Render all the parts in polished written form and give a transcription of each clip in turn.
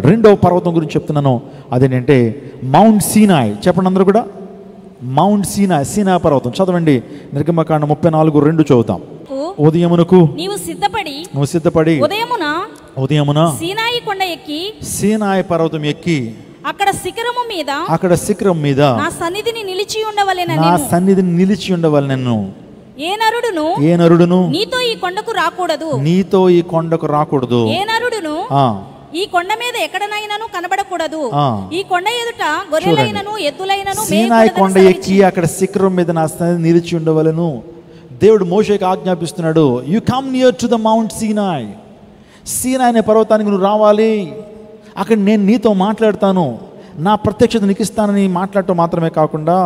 రెండవ పర్వతం గురించి చెప్తున్నాను, అదేంటంటే మౌంట్ సీనాయ్. చెప్పండి అందరూ కూడా, మౌంట్ సీనాయ్, సీనాయ్ పర్వతం. చదవండి, నిర్గమకాండ 34:2 చదువుతాం. ఉదయమునకు నీవు సిద్ధపడి ఉదయమున సీనాయి కొండ ఎక్కి, సీనాయి పర్వతం ఎక్కి అక్కడ శిఖరం మీద నా సన్నిధిని నిలిచి ఉండవలెనను. ఏ నరుడును నీతో ఈ కొండకు రాకూడదు. ఏ నరుడును ఈ కొండ మీద ఎక్కడనైనాను కనబడకూడదు. ఈ కొండ ఎదుట గొర్రెలైనను ఎద్దులైనను సీనాయి కొండ ఎక్కి అక్కడ శిఖరం మీద నా సన్నిధిని నిలిచి ఉండవలెను. దేవుడు మోషేకి ఆజ్ఞాపిస్తున్నాడు, you come near to the mount Sinai. Sinai అనే పర్వతానికి నువ్వు రావాలి, అక్కడ నేను నీతో మాట్లాడతాను, నా ప్రత్యక్షత నీకు ఇస్తానని మాట్లాడటం మాత్రమే కాకుండా,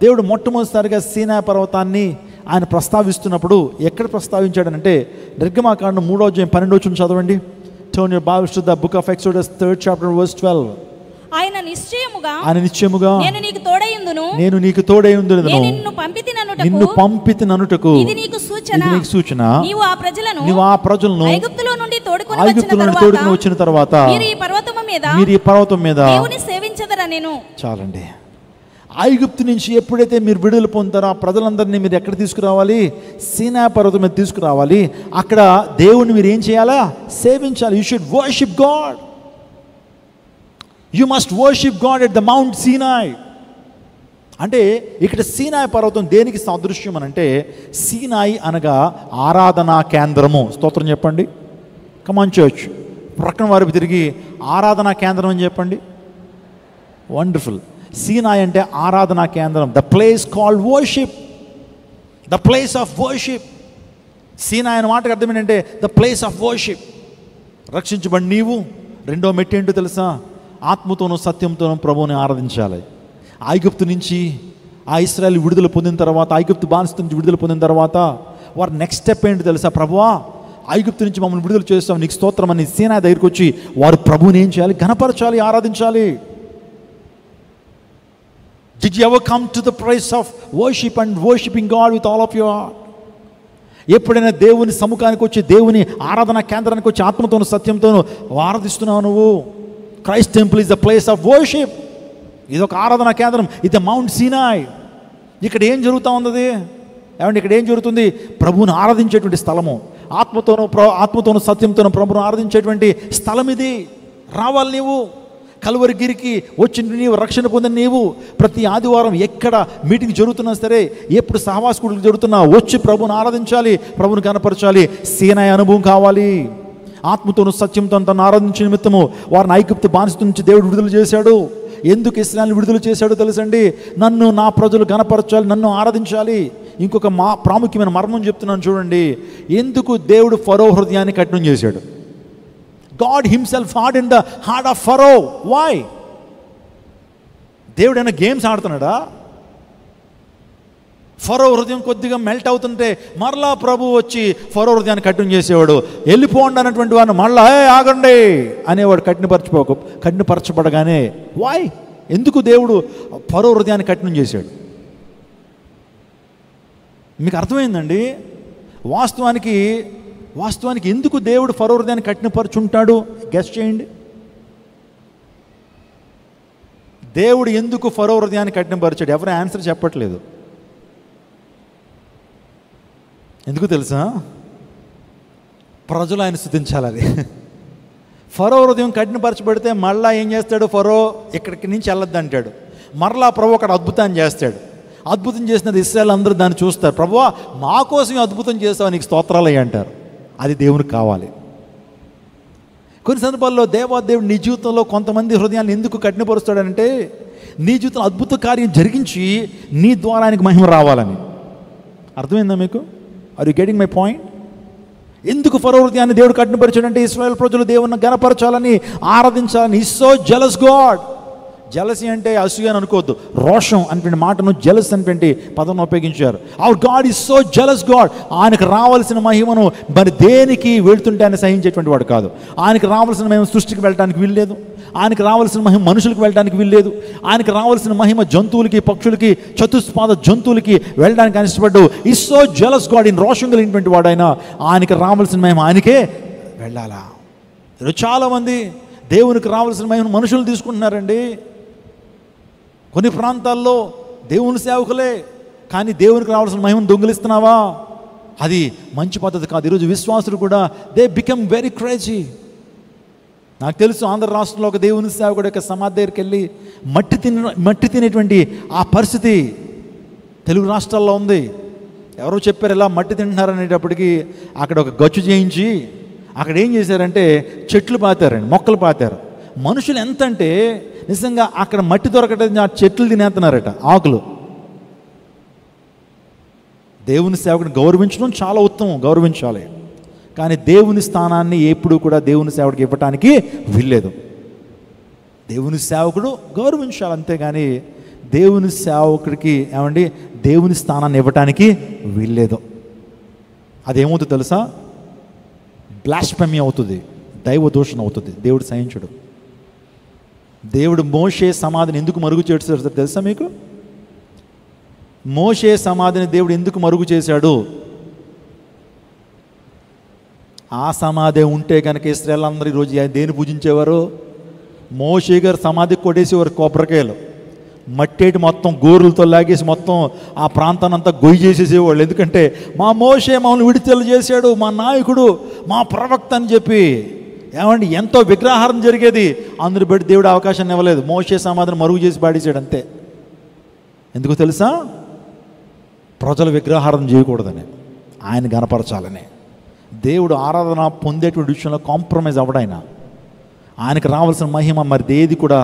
దేవుడు మొట్టమొదటిసారిగా సీనాయ్ పర్వతాన్ని ఆయన ప్రస్తావిస్తున్నప్పుడు ఎక్కడ ప్రస్తావించాడనంటే, నిర్గమకాండం 3:12 చదవండి. Turn your Bibles to the book of Exodus 3rd chapter verse 12. ఆయన నిశ్చయముగా నేను నీకు తోడైయుందును, నిన్ను పంపితిననుటకు ఇది నీకు సూచన. నీవు ఆ ప్రజలను ఐగుప్తులో నుండి తోడుకొని వచ్చిన తర్వాత మీరు ఈ పర్వతం మీద దేవుని సేవించదరనెను. చాలండి. ఐగుప్తు నుంచి ఎప్పుడైతే మీరు విడుదల పొందుతారో ఆ ప్రజలందరినీ మీరు ఎక్కడ తీసుకురావాలి? సీనాయి పర్వతం మీద తీసుకురావాలి. అక్కడ దేవుని మీరు ఏం చేయాలా? సేవించాలి. You should worship God. You must worship God at the mount Sinai. అంటే ఇక్కడ సీనాయి పర్వతం దేనికి సాదృశ్యం అని అంటే, సీనాయి అనగా ఆరాధనా కేంద్రము. స్తోత్రం చెప్పండి. కమాన్ చర్చ్, ప్రక్కన వారికి తిరిగి ఆరాధనా కేంద్రం అని చెప్పండి. వండర్ఫుల్. సీనాయి అంటే ఆరాధనా కేంద్రం, the place called worship, the place of worship. Sinai అనే మాటకు అర్థం ఏంటంటే ద ప్లేస్ ఆఫ్ వర్షిప్. రక్షించబడి నీవు రెండో మెట్టు ఏంటో తెలుసా? ఆత్మతోనూ సత్యంతోనూ ప్రభువుని ఆరాధించాలి. ఐగుప్తు నుంచి ఆ ఇశ్రాయేలు విడుదల పొందిన తర్వాత, ఐగుప్తు బానిసత్వం నుంచి విడుదల పొందిన తర్వాత వారి నెక్స్ట్ స్టెప్ ఏంటి తెలుసా? ప్రభువా, ఐగుప్తు నుంచి మమ్మల్ని విడుదల చేస్తాం, నీకు స్తోత్రం అని సీనాయి దగ్గరికి వచ్చి వారు ప్రభువుని ఏం చేయాలి? ఘనపరచాలి, ఆరాధించాలి. Did you ever come to the place of worship and worshiping God with all of your heart? ఎప్పుడైనా దేవుని సముఖానికి వచ్చి, దేవుని ఆరాధన కేంద్రానికి వచ్చి ఆత్మతోనూ సత్యంతోనూ ఆరాధిస్తున్నావు నువ్వు? Christ temple is the place of worship. ఇది ఒక ఆరాధన కేంద్రం. ఇది మౌంట్ సీనాయ్. ఇక్కడ ఏం జరుగుతూ ఉన్నది ఏమంటే? ఇక్కడ ఏం జరుగుతుంది? ప్రభువుని ఆరాధించేటువంటి స్థలము. ఆత్మతోనూ సత్యంతోనూ ప్రభువును ఆరాధించేటువంటి స్థలం ఇది. రావాలి నీవు కల్వరి గిరికి వచ్చి నీవు రక్షణ పొందిన నీవు ప్రతి ఆదివారం ఎక్కడ మీటింగ్ జరుగుతున్నా సరే, ఎప్పుడు సహవాసకుడికి జరుగుతున్నా వచ్చి ప్రభువుని ఆరాధించాలి, ప్రభువుని కనపరచాలి. సీనాయి అనుభవం కావాలి. ఆత్మతోనూ సత్యంతో తను ఆరాధించిన నిమిత్తము వారిని ఐగుప్తు బానిసత్వం నుంచి దేవుడు విడుదల చేశాడు. ఎందుకు ఇశ్రాయేలును విడుదల చేశాడో తెలుసండి? నన్ను, నా ప్రజలు కనపరచాలి, నన్ను ఆరాధించాలి. ఇంకొక ప్రాముఖ్యమైన మర్మం చెప్తున్నాను చూడండి. ఎందుకు దేవుడు ఫరో హృదయాన్ని కఠినం చేశాడు? God himself hardened the heart of Pharaoh. Why? దేవుడు ఏమైనా గేమ్స్ ఆడుతున్నాడా? ఫరో హృదయం కొద్దిగా మెల్ట్ అవుతుంటే మరలా ప్రభు వచ్చి ఫరో హృదయాన్ని కఠినం చేసేవాడు. వెళ్ళిపోండి అన్నటువంటి వాడిని మళ్ళా ఆగండి అనేవాడు. కఠినపరచబడగానే వై? ఎందుకు దేవుడు ఫరో హృదయాన్ని కఠినం చేశాడు? మీకు అర్థమైందండి? వాస్తవానికి ఎందుకు దేవుడు ఫరో హృదయాన్ని కఠినపరుచుంటాడు? గెస్ చేయండి. దేవుడు ఎందుకు ఫరో హృదయాన్ని కఠినపరిచాడు? ఎవరు ఆన్సర్ చెప్పట్లేదు. ఎందుకు తెలుసా? ప్రజలు ఆయన స్తుతించాలి. ఫరో హృదయం కఠినపరచబడితే మళ్ళా ఏం చేస్తాడు? ఫరో ఇక్కడికి నుంచి వెళ్ళొద్దు అంటాడు. మరలా ప్రభు అక్కడ అద్భుతాన్ని చేస్తాడు. అద్భుతం చేసినది ఇశ్రాయేలు అందరూ దాన్ని చూస్తారు. ప్రభువా, మా కోసం అద్భుతం చేస్తావు, నీకు స్తోత్రాలు అయ్యి అంటారు. అది దేవునికి కావాలి. కొన్ని సందర్భాల్లో దేవాదేవుడు నీ జీవితంలో కొంతమంది హృదయాన్ని ఎందుకు కఠినపరుస్తాడంటే, నీ జీవితంలో అద్భుత కార్యం జరిగించి నీ ద్వారా ఆయనకు మహిమ రావాలని. అర్థమైందా మీకు? Are you getting my point? ఎందుకు ఫరో హృదయాన్ని దేవుడు కఠినపరిచాడంటే, ఇశ్రాయేలు ప్రజలు దేవుని గణపరచాలని, ఆరాధించాలని. Is so jealous God. Jealousy అంటే అసూయ అని అనుకోవద్దు. రోషం అనేటువంటి మాటను జలస్ అనేటువంటి పదం ఉపయోగించారు. Hour God is so jealous God. ఆయనకు రావాల్సిన మహిమను మరి దేనికి వెళ్తుంటే ఆయన సహించేటువంటి వాడు కాదు. ఆయనకు రావాల్సిన మహిమ సృష్టికి వెళ్ళడానికి వీల్లేదు. ఆయనకు రావాల్సిన మహిమ మనుషులకు వెళ్ళడానికి వీల్లేదు. ఆయనకు రావాల్సిన మహిమ జంతువులకి, పక్షులకి, చతుస్పాద జంతువులకి వెళ్ళడానికి ఆయన ఇష్టపడ్డు. Is so jealous God. ఈయన రోషం కలిగినటువంటి వాడు. ఆయనకి రావాల్సిన మహిమ ఆయనకే వెళ్ళాలా. చాలామంది దేవునికి రావాల్సిన మహిమను మనుషులు తీసుకుంటున్నారండి. కొన్ని ప్రాంతాల్లో దేవుని సేవకులే, కానీ దేవునికి రావాల్సిన మహిమను దొంగిలిస్తున్నావా? అది మంచి పద్ధతి కాదు. ఈరోజు విశ్వాసులు కూడా దే బికమ్ వెరీ క్రేజీ. నాకు తెలుసు, ఆంధ్ర రాష్ట్రంలో ఒక దేవుని సేవకుడు యొక్క సమాధి దగ్గరికి వెళ్ళి మట్టి తినేటువంటి ఆ పరిస్థితి తెలుగు రాష్ట్రాల్లో ఉంది. ఎవరో చెప్పారు ఇలా మట్టి తింటున్నారనేటప్పటికీ అక్కడ ఒక గచ్చు చేయించి అక్కడ ఏం చేశారంటే చెట్లు పాతారండి, మొక్కలు పాతారు. మనుషులు ఎంత అంటే నిజంగా అక్కడ మట్టి దొరకటం ఆ చెట్లు తినేస్తున్నారట, ఆకులు. దేవుని సేవకుని గౌరవించడం చాలా ఉత్తమం, గౌరవించాలి. కానీ దేవుని స్థానాన్ని ఎప్పుడు కూడా దేవుని సేవకుడికి ఇవ్వటానికి వీల్లేదు. దేవుని సేవకుడు గౌరవించాలి, అంతేగాని దేవుని సేవకుడికి ఏమండి దేవుని స్థానాన్ని ఇవ్వటానికి వీల్లేదు. అదేమవుతుంది తెలుసా? బ్లాస్ఫెమీ అవుతుంది, దైవ దూషణ అవుతుంది. దేవుడు సహించడు. దేవుడు మోషే సమాధిని ఎందుకు మరుగు చేస్తాడు తెలుసా మీకు? మోషే సమాధిని దేవుడు ఎందుకు మరుగు చేశాడు? ఆ సమాధి ఉంటే కనుక ఇశ్రాయేలందరూ ఈరోజు దేని పూజించేవారు? మోషే గారు సమాధికి కొట్టేసేవారు కొబ్బరికాయలు, మట్టేటి మొత్తం గోరులతో లాగేసి మొత్తం ఆ ప్రాంతాన్ని అంతా గొయ్యి చేసేసేవాళ్ళు. ఎందుకంటే మా మోషే మమ్మల్ని విడుదల చేశాడు, మా నాయకుడు, మా ప్రవక్త అని చెప్పి. ఏమండి, ఎంతో విగ్రహారం జరిగేది. అందరూ బట్టి దేవుడు అవకాశాన్ని ఇవ్వలేదు. మోషే సమాధిని మరుగు చేసి పాడేసాడు అంతే. ఎందుకు తెలుసా? ప్రజలు విగ్రహారం చేయకూడదని, ఆయన గణపరచాలని. దేవుడు ఆరాధన పొందేటువంటి విషయంలో కాంప్రమైజ్ అవ్వడాయన. ఆయనకు రావాల్సిన మహిమ మరి ఏది కూడా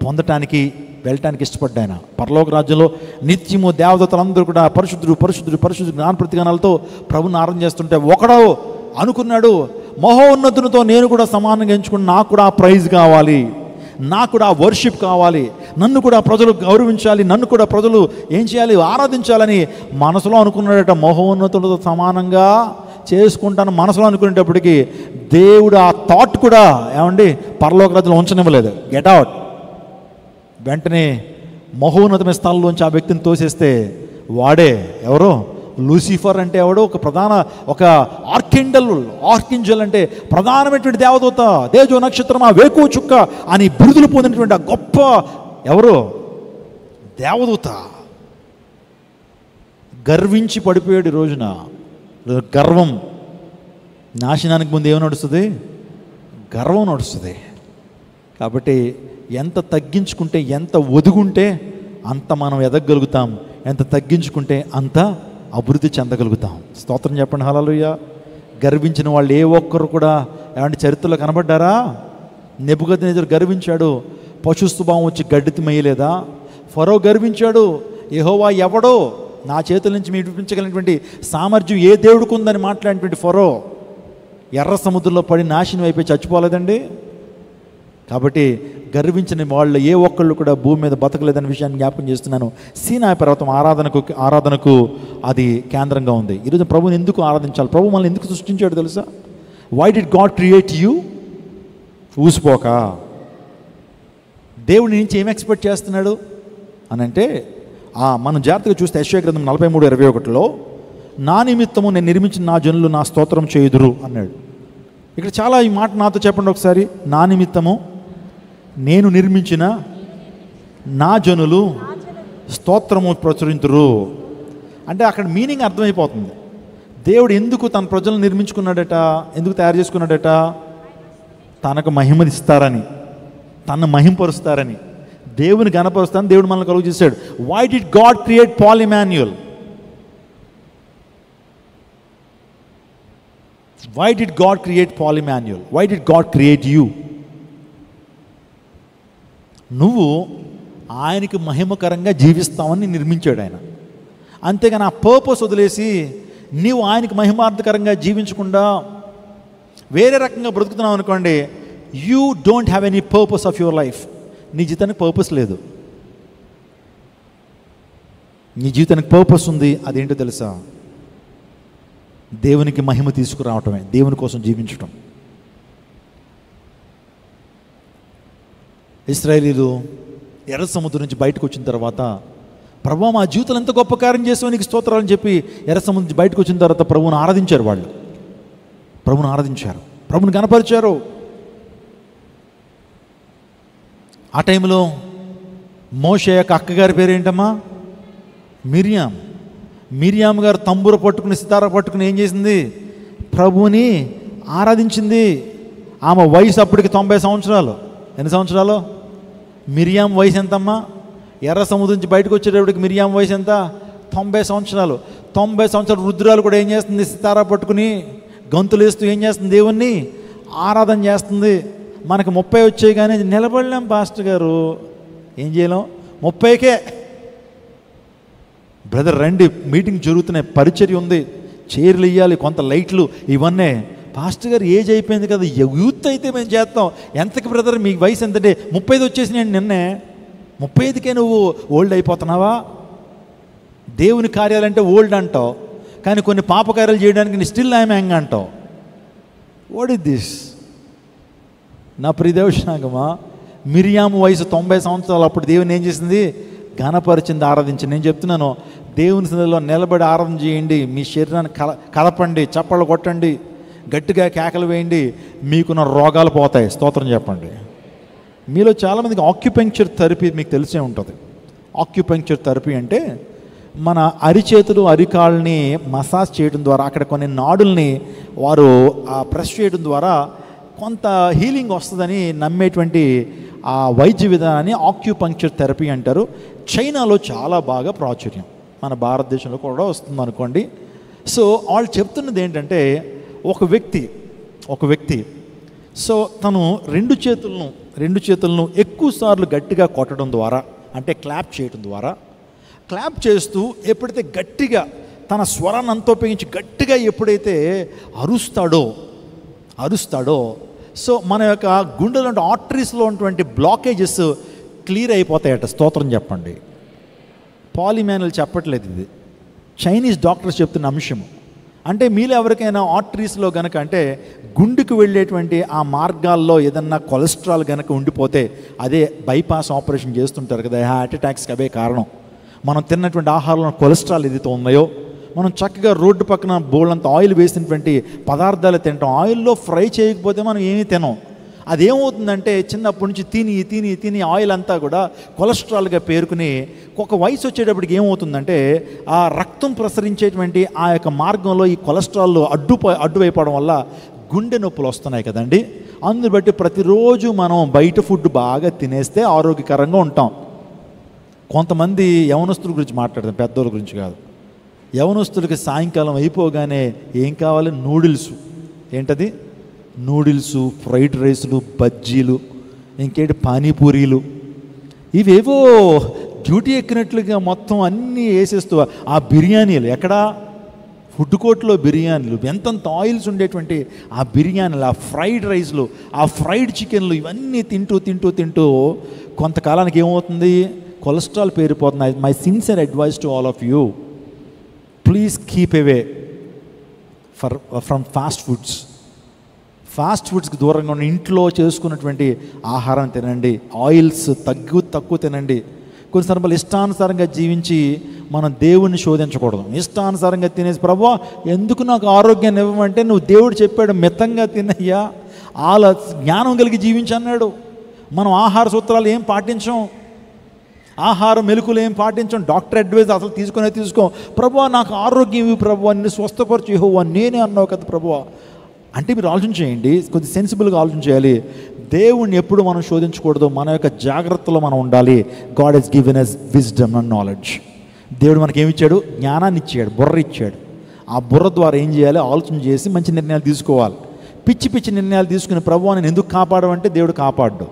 పొందటానికి వెళ్ళటానికి ఇష్టపడ్డాయన. పరలోక రాజ్యంలో నిత్యము దేవదూతలందరూ కూడా పరిశుద్ధుడు పరిశుద్ధుడు పరిశుద్ధుడు జ్ఞాన ప్రతిగానాలతో ప్రభుని ఆరాధన చేస్తుంటే ఒకడో అనుకున్నాడు, మహోన్నతునితో నేను కూడా సమానంగా ఎంచుకుని నాకు కూడా ఆ ప్రైజ్ కావాలి, నాకు కూడా ఆ వర్షిప్ కావాలి, నన్ను కూడా ప్రజలు గౌరవించాలి, నన్ను కూడా ప్రజలు ఏం చేయాలి? ఆరాధించాలని మనసులో అనుకున్నాడట. మహోన్నతులతో సమానంగా చేసుకుంటాను మనసులో అనుకునేటప్పటికీ దేవుడు ఆ థాట్ కూడా ఏమండి పరలోక రాజ్యంలో ఉంచనివ్వలేదు. Get out. వెంటనే మహోన్నతమైన స్థలంలోంచి ఆ వ్యక్తిని తోసేస్తే వాడే ఎవరో లూసిఫర్ అంటే ఎవడో ఒక ఆర్కింజల్ అంటే ప్రధానమైనటువంటి దేవదూత, తేజో నక్షత్రమా, వేకువ చుక్క అని బిరుదులు పొందినటువంటి ఆ గొప్ప ఎవరో దేవదూత గర్వించి పడిపోయాడు. ఈ రోజున గర్వం నాశనానికి ముందు ఏమి నడుస్తుంది? గర్వం నడుస్తుంది. కాబట్టి ఎంత తగ్గించుకుంటే, ఎంత ఒదుగుంటే అంత మనం ఎదగలుగుతాం, ఎంత తగ్గించుకుంటే అంత అభివృద్ధి చెందగలుగుతాం. స్తోత్రం చెప్పండి. హల్లెలూయా. గర్వించిన వాళ్ళు ఏ ఒక్కరు కూడా ఏమంటే చరిత్రలో కనబడ్డారా? నెబుకద్నెజరు గర్వించాడు, పశుస్వభావం వచ్చి గడ్డి మేయలేదా? ఫరో గర్వించాడు, యెహోవా ఎవడో నా చేతుల నుంచి మీరు విడిపించగలిగినటువంటి సామర్థ్యం ఏ దేవుడికి ఉందని మాట్లాడినటువంటి ఫరో ఎర్ర సముద్రంలో పడి నాశనం అయిపోయి చచ్చిపోలేదండి. కాబట్టి గర్వించిన వాళ్ళు ఏ ఒక్కళ్ళు కూడా భూమి మీద బతకలేదనే విషయాన్ని జ్ఞాపకం చేస్తున్నాను. సీనాయి పర్వతం ఆరాధనకు అది కేంద్రంగా ఉంది. ఈరోజు ప్రభువుని ఎందుకు ఆరాధించాలి? ప్రభు మనల్ని ఎందుకు సృష్టించాడు తెలుసా? Why did God create you? ఊసిపోక. దేవుడి నుంచి ఏం ఎక్స్పెక్ట్ చేస్తున్నాడు అని అంటే, మనం జాగ్రత్తగా చూస్తే యెషయా గ్రంథం 43:21లో నా నిమిత్తము నేను నిర్మించిన నా జనులు నా స్తోత్రం చేయుదురు అన్నాడు. ఇక్కడ చాలా ఈ మాట నాతో చెప్పండి ఒకసారి. నా నిమిత్తము నేను నిర్మించిన నా జనులు స్తోత్రము ప్రచురింతురు అంటే అక్కడ మీనింగ్ అర్థమైపోతుంది. దేవుడు ఎందుకు తన ప్రజలను నిర్మించుకున్నాడట, ఎందుకు తయారు చేసుకున్నాడట? తనకు మహిమనిస్తారని, తనను మహింపరుస్తారని, దేవుని గణపరుస్తారని దేవుడు మనల్ని కలుగు చేశాడు. Why did God create Paul Emmanuel? Why did God create Paul Emmanuel? Why did God create you? నువ్వు ఆయనకి మహిమకరంగా జీవిస్తావని నిర్మించాడు ఆయన. అంతేగాని ఆ పర్పస్ వదిలేసి నీవు ఆయనకి మహిమార్థకరంగా జీవించకుండా వేరే రకంగా బ్రతుకుతున్నావు అనుకోండి, you don't have any purpose of your life. నీ జీవితానికి పర్పస్ లేదు. నీ జీవితానికి పర్పస్ ఉంది. అదేంటో తెలుసా? దేవునికి మహిమ తీసుకురావటమే, దేవుని కోసం జీవించటం. ఇశ్రాయేలీలు ఎర్ర సముద్రం నుంచి బయటకు వచ్చిన తర్వాత, ప్రభువా మా జీవితంలో ఎంత గొప్ప కార్యం చేసావు, నీకు స్తోత్రాలని చెప్పి ఎర్ర సముద్రం నుంచి బయటకు వచ్చిన తర్వాత ప్రభువుని ఆరాధించారు. వాళ్ళు ప్రభువుని ఆరాధించారు, ప్రభువుని గణపరిచారు. ఆ టైంలో మోషే యొక్క అక్కగారి పేరేంటమ్మా? మిరియాం. మిరియాం గారు తంబూర పట్టుకుని సితార పట్టుకుని ఏం చేసింది? ప్రభువుని ఆరాధించింది. ఆమె వయసు అప్పటికి 90 సంవత్సరాలు. ఎన్ని సంవత్సరాలు? మిరియాం వయసు ఎంతమ్మా? ఎర్ర సముద్రం నుంచి బయటకు వచ్చేటప్పటికి మిరియాం వయసు ఎంత? 90 సంవత్సరాలు. 90 సంవత్సరాలు రుద్రాలు కూడా ఏం చేస్తుంది? సితారా పట్టుకుని గంతులు వేస్తూ ఏం చేస్తుంది? దేవుణ్ణి ఆరాధన చేస్తుంది. మనకు 30 వచ్చాయి కానీ నిలబడలేం పాస్టర్ గారు, ఏం చేయలేం. 30కే బ్రదర్ రండి, మీటింగ్ జరుగుతున్నాయి, పరిచర్య ఉంది, చైర్లు ఇవ్వాలి, కొంత లైట్లు, ఇవన్నీ. పాస్టర్ గారు ఏజ్ అయిపోయింది కదా, యూత్ అయితే మేము చేస్తాం. ఎంతకి బ్రదర్ మీకు వయసు ఎంతంటే? 35 వచ్చేసినాయండి నిన్నే. 35కే నువ్వు ఓల్డ్ అయిపోతున్నావా? దేవుని కార్యాలంటే ఓల్డ్ అంటావు, కానీ కొన్ని పాపకార్యాలు చేయడానికి నీ స్టిల్ ఐఎమ్ యంగ్ అంటావు. What is this? నా ప్రియదేవశాంగమా, మిరియాము వయసు 90 సంవత్సరాలు. అప్పుడు దేవుని ఏం చేసింది? ఘనపరిచింది, ఆరాధించింది. నేను చెప్తున్నాను, దేవుని సన్నిధిలో నిలబడి ఆరాధన చేయండి. మీ శరీరాన్ని కలపండి, చప్పళ్ళు కొట్టండి, గట్టిగా కేకలు వేయండి, మీకున్న రోగాలు పోతాయి. స్తోత్రం చెప్పండి. మీలో చాలామందికి ఆక్యుపంక్చర్ థెరపీ మీకు తెలిసే ఉంటుంది. ఆక్యుపంక్చర్ థెరపీ అంటే మన అరిచేతులు అరికాళ్ళని మసాజ్ చేయడం ద్వారా, అక్కడ కొన్ని నాడుల్ని వారు ప్రెస్ చేయడం ద్వారా కొంత హీలింగ్ వస్తుందని నమ్మేటువంటి ఆ వైద్య విధానాన్ని ఆక్యుపంక్చర్ థెరపీ అంటారు. చైనాలో చాలా బాగా ప్రాచుర్యం, మన భారతదేశంలో కూడా వస్తుంది అనుకోండి. సో వాళ్ళు చెప్తున్నది ఏంటంటే, ఒక వ్యక్తి సో తను రెండు చేతులను ఎక్కువ సార్లు గట్టిగా కొట్టడం ద్వారా, అంటే క్లాప్ చేయడం ద్వారా, క్లాప్ చేస్తూ ఎప్పుడైతే గట్టిగా తన స్వరాన్ని అంతా ఉపయోగించి గట్టిగా ఎప్పుడైతే అరుస్తాడో సో మన యొక్క గుండెలో ఆర్టరీస్లో ఉన్నటువంటి బ్లాకేజెస్ క్లియర్ అయిపోతాయట. స్తోత్రం చెప్పండి. పాలిమాన్యుల్ చెప్పట్లేదు, ఇది చైనీస్ డాక్టర్స్ చెప్తున్న అంశము. అంటే మీలో ఎవరికైనా ఆర్టరీస్లో గనక, అంటే గుండెకు వెళ్ళేటువంటి ఆ మార్గాల్లో ఏదన్నా కొలెస్ట్రాల్ గనక ఉండిపోతే, అదే బైపాస్ ఆపరేషన్ చేస్తుంటారు కదా, హార్ట్ అటాక్స్కి అవే కారణం. మనం తిన్నటువంటి ఆహారంలో కొలెస్ట్రాల్ ఏదైతే ఉన్నాయో, మనం చక్కగా రోడ్డు పక్కన బోళ్ళంత ఆయిల్ వేసినటువంటి పదార్థాలు తింటాం. ఆయిల్లో ఫ్రై చేయకపోతే మనం ఏమీ తినం. అదేమవుతుందంటే చిన్నప్పటి నుంచి తిని ఆయిల్ అంతా కూడా కొలెస్ట్రాల్గా పేరుకుని ఒక వయసు వచ్చేటప్పటికి ఏమవుతుందంటే ఆ రక్తం ప్రసరించేటువంటి ఆ యొక్క మార్గంలో ఈ కొలెస్ట్రాల్ అడ్డువైపోవడం వల్ల గుండె నొప్పులు వస్తున్నాయి కదండి. అందుని బట్టి ప్రతిరోజు మనం బయట ఫుడ్ బాగా తినేస్తే ఆరోగ్యకరంగా ఉంటాం. కొంతమంది యవనస్తుల గురించి మాట్లాడతాం, పెద్దోళ్ళ గురించి కాదు. యవనస్తులకి సాయంకాలం అయిపోగానే ఏం కావాలి? నూడిల్స్. ఏంటది? నూడిల్స్, ఫ్రైడ్ రైస్లు, బజ్జీలు, ఇంకేంటి పానీపూరీలు, ఇవేవో డ్యూటీ ఎక్కినట్లుగా మొత్తం అన్నీ వేసేస్తూ ఆ బిర్యానీలు, ఎక్కడా? ఫుడ్ కోర్ట్లో బిర్యానీలు, ఎంతంత ఆయిల్స్ ఉండేటువంటి ఆ బిర్యానీలు, ఆ ఫ్రైడ్ రైస్లు, ఆ ఫ్రైడ్ చికెన్లు, ఇవన్నీ తింటూ కొంతకాలానికి ఏమవుతుంది? కొలెస్ట్రాల్ పేరిపోతుంది. My sincere advice to all of you, please keep away from fast ఫుడ్స్కి దూరంగా ఉన్న ఇంట్లో చేసుకున్నటువంటి ఆహారం తినండి. ఆయిల్స్ తక్కువ తినండి. కొన్ని సందర్భాలు ఇష్టానుసారంగా జీవించి మనం దేవుణ్ణి శోధించకూడదు. ఇష్టానుసారంగా తినేసి, ప్రభువా ఎందుకు నాకు ఆరోగ్యాన్ని ఇవ్వమంటే, నువ్వు దేవుడు చెప్పాడు మితంగా తినయ్యా, వాళ్ళ జ్ఞానం కలిగి జీవించన్నాడు. మనం ఆహార సూత్రాలు ఏం పాటించం, ఆహార మెలకులు ఏం పాటించం, డాక్టర్ అడ్వైజ్ అసలు తీసుకో, ప్రభువా నాకు ఆరోగ్యం ఇవి, ప్రభువా నిన్ను స్వస్థపరచు యెహోవా నేనే అన్నావు కదా ప్రభువా అంటే. మీరు ఆలోచన చేయండి, కొద్దిగా సెన్సిబుల్గా ఆలోచన చేయాలి. దేవుణ్ణి ఎప్పుడు మనం శోధించకూడదు, మన యొక్క జాగ్రత్తలో మనం ఉండాలి. God has given us wisdom and knowledge. దేవుడు మనకి ఏమి ఇచ్చాడు? జ్ఞానాన్ని ఇచ్చాడు, బుర్ర ఇచ్చాడు. ఆ బుర్ర ద్వారా ఏం చేయాలి? ఆలోచన చేసి మంచి నిర్ణయాలు తీసుకోవాలి. పిచ్చి నిర్ణయాలు తీసుకుని ప్రభువా నేను ఎందుకు కాపాడమంటే దేవుడు కాపాడు.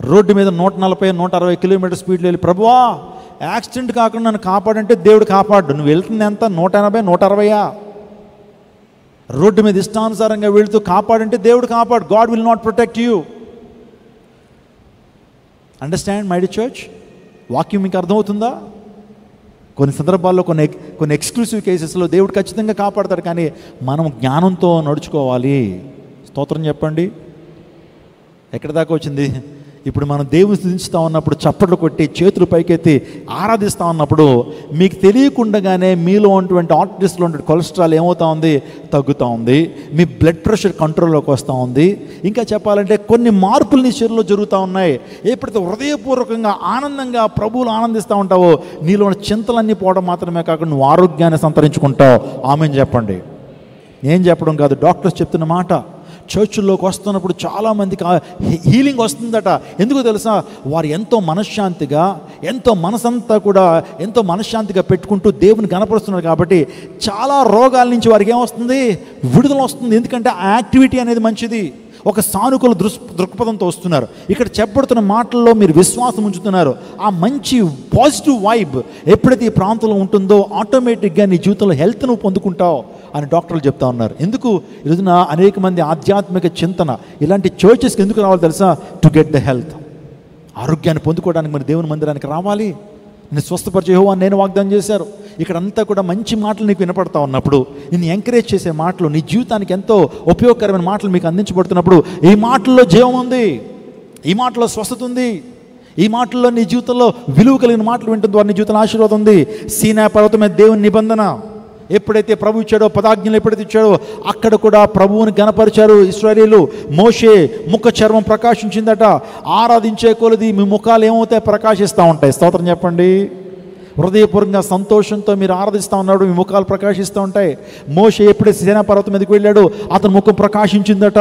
రోడ్డు మీద 140, 160 కిలోమీటర్ స్పీడ్లో వెళ్ళి ప్రభువా యాక్సిడెంట్ కాకుండా నన్ను కాపాడంటే దేవుడు కాపాడు. నువ్వు వెళ్తుంది ఎంత? 180, 160. రోడ్డు మీద ఇష్టానుసారంగా వెళుతూ కాపాడంటే దేవుడు కాపాడు. God will not protect you. Understand my dear church? వాక్యం మీకు అర్థమవుతుందా? కొన్ని సందర్భాల్లో కొన్ని ఎక్స్క్లూసివ్ కేసెస్లో దేవుడు ఖచ్చితంగా కాపాడతాడు, కానీ మనం జ్ఞానంతో నడుచుకోవాలి. స్తోత్రం చెప్పండి. ఎక్కడి దాకా వచ్చింది? ఇప్పుడు మనం దేవుని స్తుతిస్తూ ఉన్నప్పుడు, చప్పట్లు కొట్టి చేతులు పైకెత్తి ఆరాధిస్తూ ఉన్నప్పుడు మీకు తెలియకుండానే మీలో ఉన్నటువంటి ఆర్టరీస్లో ఉండే కొలెస్ట్రాల్ ఏమవుతా ఉంది? తగ్గుతూ ఉంది. మీ బ్లడ్ ప్రెషర్ కంట్రోల్లోకి వస్తూ ఉంది. ఇంకా చెప్పాలంటే కొన్ని మార్పులు నీ శరీరంలో జరుగుతూ ఉన్నాయి. ఎప్పుడైతే హృదయపూర్వకంగా ఆనందంగా ప్రభువులు ఆనందిస్తూ ఉంటావో నీలో ఉన్న చింతలన్నీ పోవడం మాత్రమే కాకుండా నువ్వు ఆరోగ్యాన్ని సంతరించుకుంటావు. ఆమెను చెప్పండి. నేను చెప్పడం కాదు, డాక్టర్స్ చెప్తున్న మాట. చర్చిల్లోకి వస్తున్నప్పుడు చాలామందికి హీలింగ్ వస్తుందట. ఎందుకో తెలుసా? వారు ఎంతో మనశ్శాంతిగా, ఎంతో మనసంతా కూడా ఎంతో మనశ్శాంతిగా పెట్టుకుంటూ దేవుని కనపరుస్తున్నారు కాబట్టి చాలా రోగాల నుంచి వారికి ఏమొస్తుంది? విడుదల వస్తుంది. ఎందుకంటే ఆ యాక్టివిటీ అనేది మంచిది. ఒక సానుకూల దృక్పథంతో వస్తున్నారు. ఇక్కడ చెప్పబడుతున్న మాటల్లో మీరు విశ్వాసం ఉంచుతున్నారు. ఆ మంచి పాజిటివ్ వైబ్ ఎప్పుడైతే ఈ ప్రాంతంలో ఉంటుందో ఆటోమేటిక్గా నీ జీవితంలో హెల్త్ నువ్వు పొందుకుంటావు అని డాక్టర్లు చెప్తా ఉన్నారు. ఎందుకు? ఈరోజున అనేక మంది ఆధ్యాత్మిక చింతన ఇలాంటి చర్చెస్కి ఎందుకు రావాలి తెలుసా? To get the health. ఆరోగ్యాన్ని పొందుకోవడానికి మరి దేవుని మందిరానికి రావాలి. నేను స్వస్థపరిచే యెహోవా నేను వాగ్దానం చేశారు. ఇక్కడంతా కూడా మంచి మాటలు నీకు వినపడతా ఉన్నప్పుడు, నిన్ను ఎంకరేజ్ చేసే మాటలు, నీ జీవితానికి ఎంతో ఉపయోగకరమైన మాటలు మీకు అందించబడుతున్నప్పుడు ఈ మాటల్లో జీవం ఉంది, ఈ మాటలో స్వస్థత ఉంది, ఈ మాటల్లో నీ జీవితంలో విలువ కలిగిన మాటలు వింటుంది ద్వారా నీ జీవితంలో ఆశీర్వాదం ఉంది. సీనాయి పర్వతం మీద దేవుని నిబంధన ఎప్పుడైతే ప్రభు ఇచ్చాడో, పదాజ్ఞలు ఎప్పుడైతే ఇచ్చాడో అక్కడ కూడా ప్రభువుని గణపరిచారు ఇశ్రాయేలీయులు. మోషే ముఖ చర్మం ప్రకాశించిందట. ఆరాధించే కొలది మీ ముఖాలు ఏమవుతాయి? ప్రకాశిస్తూ ఉంటాయి. స్తోత్రం చెప్పండి. హృదయపూర్వకంగా సంతోషంతో మీరు ఆరాధిస్తూ ఉన్నాడు, మీ ముఖాలు ప్రకాశిస్తూ ఉంటాయి. మోషే ఎప్పుడైతే సీనాయి పర్వతం మీదకి వెళ్ళాడు అతని ముఖం ప్రకాశించిందట.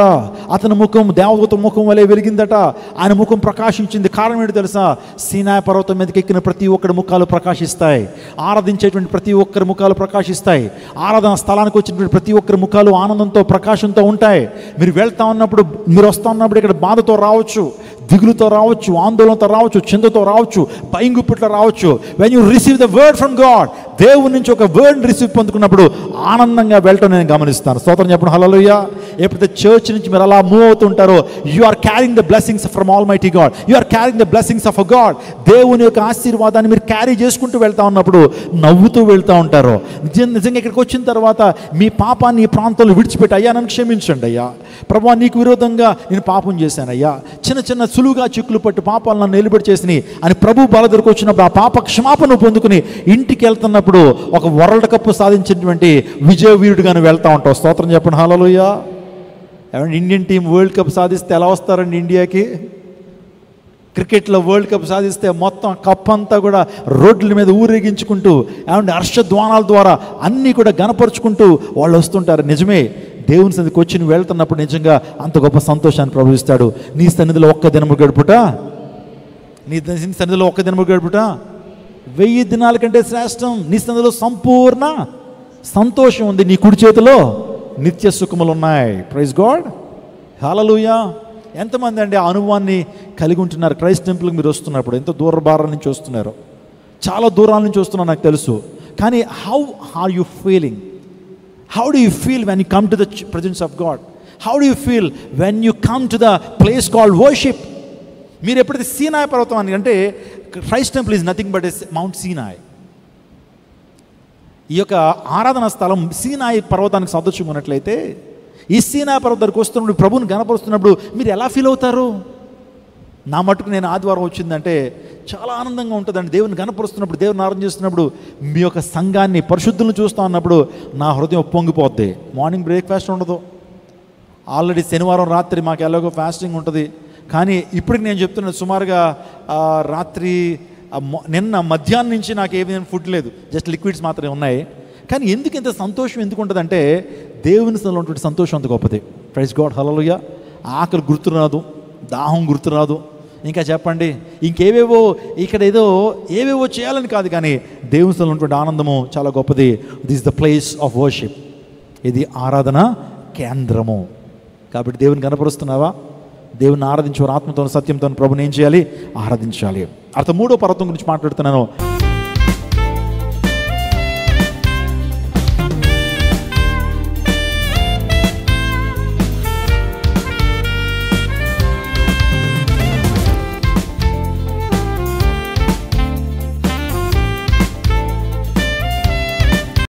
అతని ముఖం దేవదూత ముఖం వలె వెలిగిందట. ఆయన ముఖం ప్రకాశించింది. కారణం ఏంటి తెలుసా? సీనాయి పర్వతం మీదకి ఎక్కిన ప్రతి ఒక్కరి ముఖాలు ప్రకాశిస్తాయి. ఆరాధించేటువంటి ప్రతి ఒక్కరి ముఖాలు ప్రకాశిస్తాయి. ఆరాధన స్థలానికి వచ్చినటువంటి ప్రతి ఒక్కరి ముఖాలు ఆనందంతో ప్రకాశంతో ఉంటాయి. మీరు వెళ్తా ఉన్నప్పుడు, మీరు వస్తూ ఉన్నప్పుడు ఇక్కడ బాధతో రావచ్చు, దిగులుతో రావచ్చు, ఆందోళనతో రావచ్చు, చింతతో రావచ్చు, భయంగుప్పిట్లో రావచ్చు. When you receive the word from God, దేవుని నుంచి ఒక వర్డ్ రిసీవ్ పొందుకున్నప్పుడు ఆనందంగా వెళ్ళటం నేను గమనిస్తాను. స్తోత్రం చెప్పండి. హల్లెలూయా. ఎప్పుడైతే చర్చ్ నుంచి మీరు అలా మూవ్ అవుతుంటారో you are carrying the blessings from almighty God, you are carrying the blessings of a God. దేవుని యొక్క ఆశీర్వాదాన్ని మీరు క్యారీ చేసుకుంటూ వెళ్తా ఉన్నప్పుడు నవ్వుతూ వెళ్తూ ఉంటారు. నిజంగా ఇక్కడికి వచ్చిన తర్వాత మీ పాపాన్ని ఈ ప్రాంతంలో విడిచిపెట్టి, అయ్యా నన్ను క్షమించండి అయ్యా, ప్రభువా నీకు విరోధంగా నేను పాపం చేశాను అయ్యా, చిన్న చిన్న సులువుగా చిక్కులు పట్టు పాపాలు నన్ను నిలబెట్టి చేసినాయి అని ప్రభు బాల దగ్గరకు వచ్చినప్పుడు ఆ పాప క్షమాపణ పొందుకుని ఇంటికి వెళ్తున్నప్పుడు ఒక వరల్డ్ కప్ సాధించినటువంటి విజయ వీరుడుగాను వెళ్తూ ఉంటావు. స్తోత్రం చెప్పండి. హల్లెలూయా. ఏమంటే ఇండియన్ టీం వరల్డ్ కప్ సాధిస్తే ఎలా వస్తారండి ఇండియాకి? క్రికెట్లో వరల్డ్ కప్ సాధిస్తే మొత్తం కప్ అంతా కూడా రోడ్ల మీద ఊరేగించుకుంటూ, ఏమంటే హర్షధ్వానాల ద్వారా అన్నీ కూడా గణపరుచుకుంటూ వాళ్ళు వస్తుంటారు. నిజమే, దేవుని సన్నిధికి వచ్చి నువ్వు వెళ్తున్నప్పుడు నిజంగా అంత గొప్ప సంతోషాన్ని ప్రభుత్విస్తాడు. నీ సన్నిధిలో ఒక్క దినము గడుపుట, నీ సన్నిధిలో ఒక్క దినము గడుపుట 1000 దినాల కంటే శ్రేష్టం. నీ సన్నిధిలో సంపూర్ణ సంతోషం ఉంది, నీ కుడి చేతిలో నిత్య సుఖములు ఉన్నాయి. Praise God. హల్లెలూయా. ఎంతమంది అండి ఆ అనుభవాన్ని కలిగి ఉంటున్నారు? క్రైస్ట్ టెంపుల్కి మీరు వస్తున్నప్పుడు ఎంతో దూరభారాల నుంచి వస్తున్నారు, చాలా దూరాల నుంచి వస్తున్నారు నాకు తెలుసు. కానీ how are you feeling? How do you feel when you come to the presence of God? How do you feel when you come to the place called worship? మీరు ఎప్పుడైతే సీనాయి పర్వతం అని అంటే, Christ temple is nothing but Mount Sinai. ఈ యొక్క ఆరాధన స్థలం సీనాయి పర్వతానికి సదృశ్యంగా ఉన్నట్లయితే ఈ సీనాయి పర్వతం దగ్గరికి వస్తున్నప్పుడు ప్రభువుని గణపరుస్తున్నప్పుడు మీరు ఎలా ఫీల్ అవుతారు? నా మటుకు నేను ఆదివారం వచ్చిందంటే చాలా ఆనందంగా ఉంటుందండి. దేవుని గణపరుస్తున్నప్పుడు, దేవుని ఆరాధన చేస్తున్నప్పుడు, మీ యొక్క సంఘాన్ని పరిశుద్ధులను చూస్తూ ఉన్నప్పుడు నా హృదయం పొంగిపోద్ది. మార్నింగ్ బ్రేక్ఫాస్ట్ ఉండదు. ఆల్రెడీ శనివారం రాత్రి మాకు ఎలాగో ఫాస్టింగ్ ఉంటుంది. కానీ ఇప్పటికి నేను చెప్తున్నాను, సుమారుగా రాత్రి నిన్న మధ్యాహ్నం నుంచి నాకు ఏ విధంగా ఫుడ్ లేదు, జస్ట్ లిక్విడ్స్ మాత్రమే ఉన్నాయి. కానీ ఎందుకు ఇంత సంతోషం ఎందుకు ఉంటుందంటే దేవుని సన్నిధిలో ఉన్నటువంటి సంతోషం అంత గొప్పది. Praise God. హల్లెలూయా. ఆకలి గుర్తురాదు, దాహం గుర్తురాదు, ఇంకా చెప్పండి ఇంకేవేవో ఇక్కడ ఏవేవో చేయాలని కాదు, కానీ దేవుని సన్నిధిలో ఉన్నటువంటి ఆనందము చాలా గొప్పది. This the place of worship. ఇది ఆరాధన కేంద్రము. కాబట్టి దేవుని కనపరుస్తున్నావా? దేవుని ఆరాధించే ఆత్మతో సత్యంతో ప్రభుని ఏం చేయాలి? ఆరాధించాలి. అర్థం 3వ పర్వతం గురించి మాట్లాడుతున్నాను.